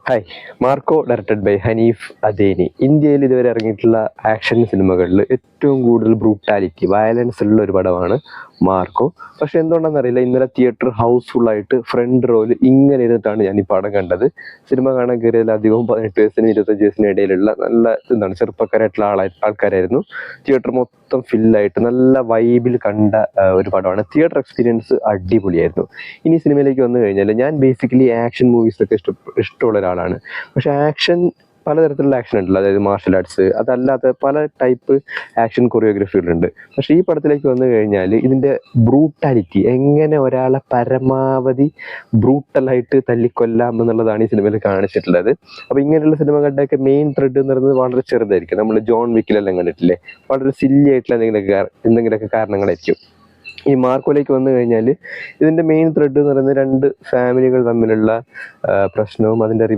Hi. Marco directed by Haneef Adeni. ഇന്ത്യയിൽ ഇതുവരെ ഇറങ്ങിയിട്ടുള്ള action സിനിമകളിൽ ഏറ്റവും കൂടുതൽ ബ്രൂട്ടാലിറ്റി, വയലൻസ് ഉള്ള ഒരു പടമാണ് മാർക്കോ. പക്ഷെ എന്തുകൊണ്ടാണെന്നറിയില്ല, ഇന്നലെ തിയേറ്റർ ഹൗസ്ഫുള്ളായിട്ട് ഫ്രണ്ട് റോയിൽ ഇങ്ങനെ ഇരുന്നിട്ടാണ് ഞാൻ ഈ പടം കണ്ടത്. സിനിമ കാണാൻ കയറിയതിൽ അധികവും 18 വയസ്സിനും 25 വയസ്സിനും ഇടയിലുള്ള നല്ല ചെറുപ്പക്കാരായിട്ടുള്ള ആൾക്കാരായിരുന്നു. തിയേറ്റർ മൊത്തം ഫില്ലായിട്ട് നല്ല വൈബിൽ കണ്ട ഒരു പടമാണ്. തിയേറ്റർ എക്സ്പീരിയൻസ് അടിപൊളിയായിരുന്നു. ഇനി സിനിമയിലേക്ക് വന്നു കഴിഞ്ഞാൽ, ഞാൻ ബേസിക്കലി ആക്ഷൻ മൂവീസൊക്കെ ഇഷ്ടമുള്ള ഒരാളാണ്. പക്ഷെ ആക്ഷൻ പലതരത്തിലുള്ള ആക്ഷൻ ഉണ്ടല്ലോ, അതായത് മാർഷൽ ആർട്സ്, അതല്ലാത്ത പല ടൈപ്പ് ആക്ഷൻ കൊറിയോഗ്രഫികളുണ്ട്. പക്ഷേ ഈ പടത്തിലേക്ക് വന്നു കഴിഞ്ഞാൽ ഇതിൻ്റെ ബ്രൂട്ടാലിറ്റി, എങ്ങനെ ഒരാളെ പരമാവധി ബ്രൂട്ടലായിട്ട് തല്ലിക്കൊല്ലാം എന്നുള്ളതാണ് ഈ സിനിമയിൽ കാണിച്ചിട്ടുള്ളത്. അപ്പോൾ ഇങ്ങനെയുള്ള സിനിമകളുടെയൊക്കെ മെയിൻ ത്രെഡ് എന്ന് പറയുന്നത് വളരെ ചെറുതായിരിക്കും. നമ്മൾ ജോൺ വിക്കിലെല്ലാം കണ്ടിട്ടില്ലേ, വളരെ സില്ലി ആയിട്ടുള്ള എന്തെങ്കിലുമൊക്കെ കാരണങ്ങളായിരിക്കും. ഈ മാർക്കോയിലേക്ക് വന്നു കഴിഞ്ഞാൽ ഇതിൻ്റെ മെയിൻ ത്രെഡ് എന്ന് പറയുന്നത് രണ്ട് ഫാമിലികൾ തമ്മിലുള്ള പ്രശ്നവും അതിൻ്റെ